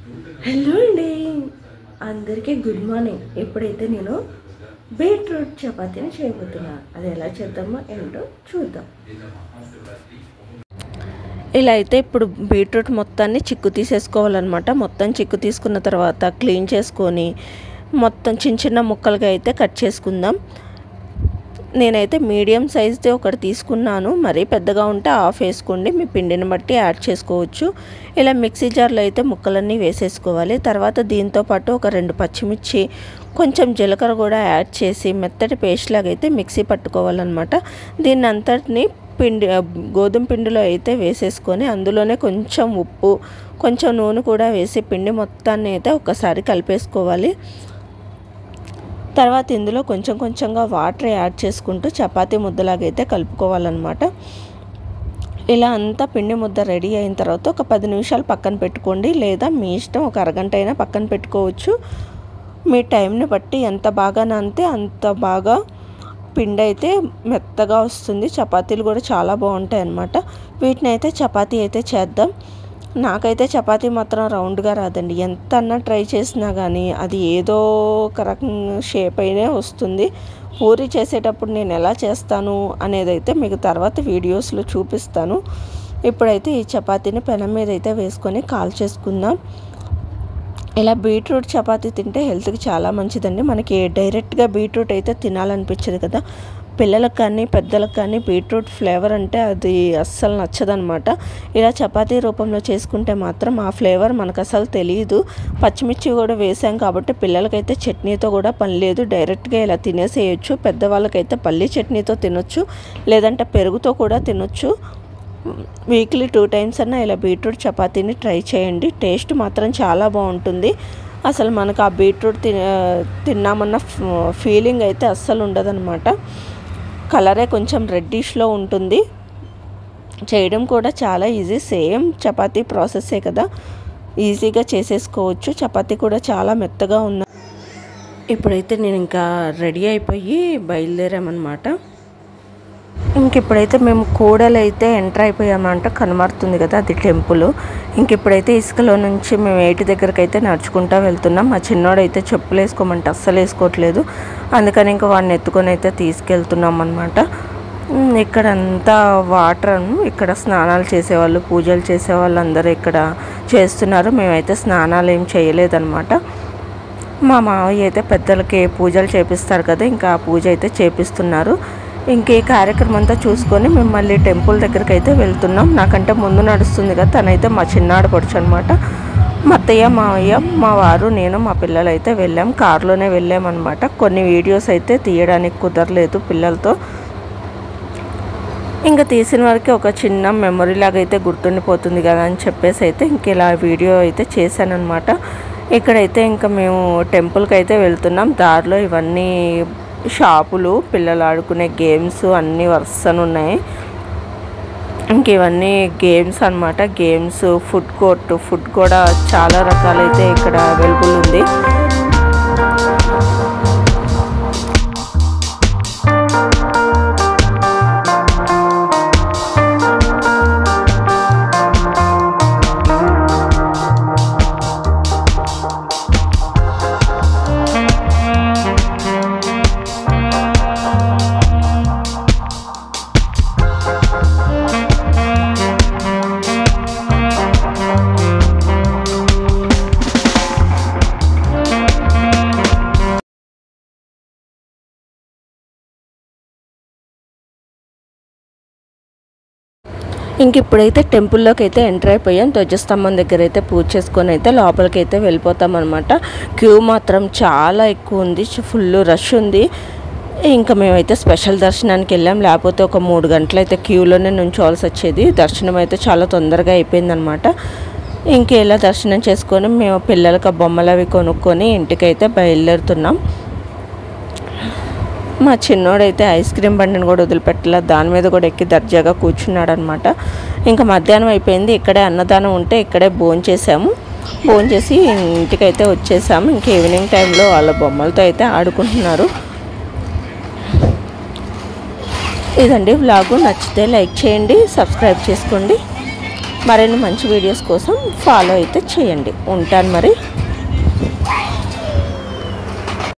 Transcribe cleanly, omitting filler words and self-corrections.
Hello అండి, అందరికీ good morning. ఇప్పుడైతే నేను బీట్రూట్ చపాతీని చేయబోతున్నా. అది ఎలా చేద్దామో ఏంటో చూద్దాం. ఇలా అయితే ఇప్పుడు బీట్రూట్ మొత్తాన్ని చిక్కు తీసేసుకోవాలన్నమాట. మొత్తం చిక్కు తీసుకున్న తర్వాత క్లీన్ చేసుకొని మొత్తం చిన్న చిన్న ముక్కలుగా అయితే కట్ చేసుకుందాం. నేనైతే మీడియం సైజ్ది ఒకటి తీసుకున్నాను. మరీ పెద్దగా ఉంటే హాఫ్ వేసుకోండి, మీ పిండిని బట్టి యాడ్ చేసుకోవచ్చు. ఇలా మిక్సీ జార్లో అయితే ముక్కలన్నీ వేసేసుకోవాలి. తర్వాత దీంతో పాటు ఒక 2 పచ్చిమిర్చి, కొంచెం జీలకర్ర కూడా యాడ్ చేసి మెత్తటి పేస్ట్ లాగా అయితే మిక్సీ పట్టుకోవాలన్నమాట. దీన్ని అంతటిని గోధుమ పిండిలో అయితే వేసేసుకొని అందులోనే కొంచెం ఉప్పు, కొంచెం నూనె కూడా వేసి పిండి మొత్తాన్ని అయితే ఒకసారి కలిపేసుకోవాలి. తర్వాత ఇందులో కొంచెం కొంచెంగా వాటర్ యాడ్ చేసుకుంటూ చపాతీ ముద్దలాగైతే కలుపుకోవాలన్నమాట. ఇలా అంతా పిండి ముద్ద రెడీ అయిన తర్వాత ఒక 10 నిమిషాలు పక్కన పెట్టుకోండి, లేదా మీ ఇష్టం ఒక అరగంట అయినా పక్కన పెట్టుకోవచ్చు. మీ టైంని బట్టి ఎంత బాగా నానితే అంత బాగా పిండి అయితే మెత్తగా వస్తుంది. చపాతీలు కూడా చాలా బాగుంటాయి అన్నమాట. వీటిని అయితే చపాతీ అయితే చేద్దాం. నాకైతే చపాతీ మాత్రం రౌండ్గా రాదండి. ఎంత అన్నా ట్రై చేసినా కానీ అది ఏదో ఒక రకం షేప్ అయినే వస్తుంది. పూరి చేసేటప్పుడు నేను ఎలా చేస్తాను అనేది అయితే మీకు తర్వాత వీడియోస్లో చూపిస్తాను. ఇప్పుడైతే ఈ చపాతీని పెనం మీద అయితే వేసుకొని కాల్ చేసుకుందాం. ఇలా బీట్రూట్ చపాతీ తింటే హెల్త్కి చాలా మంచిదండి. మనకి డైరెక్ట్గా బీట్రూట్ అయితే తినాలనిపించదు కదా. పిల్లలకు కానీ పెద్దలకు కానీ బీట్రూట్ ఫ్లేవర్ అంటే అది అస్సలు నచ్చదనమాట. ఇలా చపాతీ రూపంలో చేసుకుంటే మాత్రం ఆ ఫ్లేవర్ మనకు అసలు తెలియదు. పచ్చిమిర్చి కూడా వేసాం కాబట్టి పిల్లలకైతే చట్నీతో కూడా పని లేదు, డైరెక్ట్గా ఇలా తినేసేయచ్చు. పెద్దవాళ్ళకైతే పల్లీ చట్నీతో తినొచ్చు, లేదంటే పెరుగుతో కూడా తినొచ్చు. వీక్లీ 2 టైమ్స్ అన్నా ఇలా బీట్రూట్ చపాతీని ట్రై చేయండి. టేస్ట్ మాత్రం చాలా బాగుంటుంది. అసలు మనకు ఆ బీట్రూట్ తిన్నామన్న ఫీలింగ్ అయితే అస్సలు ఉండదన్నమాట. కలరే కొంచెం రెడ్డిష్లో ఉంటుంది. చేయడం కూడా చాలా ఈజీ, సేమ్ చపాతీ ప్రాసెసే కదా, ఈజీగా చేసేసుకోవచ్చు. చపాతీ కూడా చాలా మెత్తగా ఉంది. ఇప్పుడైతే నేను ఇంకా రెడీ అయిపోయి బయలుదేరామన్నమాట. ఇప్పుడైతే మేము కూడలు అయితే ఎంటర్ అయిపోయామంట. కనబడుతుంది కదా, అది టెంపుల్. ఇప్పుడైతే ఇసుకలో నుంచి మేము ఏటి దగ్గరికి అయితే నడుచుకుంటూ వెళ్తున్నాం. మా చిన్నోడైతే చెప్పులు వేసుకోమంటే అస్సలు వేసుకోవట్లేదు. అందుకని ఇంకా వాడిని ఎత్తుకొని అయితే తీసుకెళ్తున్నాం అన్నమాట. ఇక్కడంతా వాటర్, ఇక్కడ స్నానాలు చేసేవాళ్ళు, పూజలు చేసేవాళ్ళు అందరూ ఇక్కడ చేస్తున్నారు. మేమైతే స్నానాలు ఏం చేయలేదన్నమాట. మా మావయ్య అయితే పెద్దలకి పూజలు చేపిస్తారు కదా, ఇంకా ఆ పూజ అయితే చేపిస్తున్నారు. ఈ కార్యక్రమం అంతా చూసుకొని మేము మళ్ళీ టెంపుల్ దగ్గరికి అయితే వెళ్తున్నాం. నాకంటే ముందు నడుస్తుంది కదా, తనైతే మా చిన్నాడు పడుచు అనమాట. మా అత్తయ్య, మావయ్య, మా వారు, నేను, మా పిల్లలు అయితే వెళ్ళాం. కారులోనే వెళ్ళామన్నమాట. కొన్ని వీడియోస్ అయితే తీయడానికి కుదరలేదు పిల్లలతో. ఇంకా తీసిన వరకు ఒక చిన్న మెమొరీ లాగా అయితే గుర్తుండిపోతుంది కదా అని చెప్పేసి అయితే ఇలా వీడియో అయితే చేశానన్నమాట. ఇక్కడైతే ఇంకా మేము టెంపుల్కి అయితే వెళ్తున్నాం. దారిలో ఇవన్నీ షాపులు, పిల్లలు ఆడుకునే గేమ్స్ అన్నీ వరుసన ఉన్నాయి. ఇవన్నీ గేమ్స్ అన్నమాట. గేమ్స్, ఫుడ్ కోర్ట్, ఫుడ్ కూడా చాలా రకాలైతే ఇక్కడ అవైలబుల్ ఉంది. ఇప్పుడైతే టెంపుల్లోకి అయితే ఎంటర్ అయిపోయాం. ధ్వజస్తంభం దగ్గర అయితే పూజ చేసుకొని అయితే లోపలికి అయితే వెళ్ళిపోతాం అనమాట. క్యూ మాత్రం చాలా ఎక్కువ ఉంది, ఫుల్ రష్ ఉంది. ఇంకా మేమైతే స్పెషల్ దర్శనానికి వెళ్ళాం. లేకపోతే ఒక 3 గంటలు అయితే క్యూలోనే నుంచోవాల్సి వచ్చేది. దర్శనం అయితే చాలా తొందరగా అయిపోయిందనమాట. ఇలా దర్శనం చేసుకొని మేము పిల్లలకి బొమ్మలు అవి కొనుక్కొని ఇంటికైతే బయలుదేరుతున్నాం. మా చిన్నోడైతే ఐస్ క్రీమ్ బండిని కూడా వదిలిపెట్టలే, దాని మీద కూడా ఎక్కి దర్జాగా కూర్చున్నాడు అనమాట. ఇంకా మధ్యాహ్నం అయిపోయింది. ఇక్కడే అన్నదానం ఉంటే ఇక్కడే భోంచేసాము. భోంచేసి ఇంటికైతే వచ్చేసాము. ఈవినింగ్ టైంలో వాళ్ళ బొమ్మలతో అయితే ఆడుకుంటున్నారు. ఇదండి వ్లాగు. నచ్చితే లైక్ చేయండి, సబ్స్క్రైబ్ చేసుకోండి. మరిన్ని మంచి వీడియోస్ కోసం ఫాలో అయితే చేయండి. ఉంటాను మరి.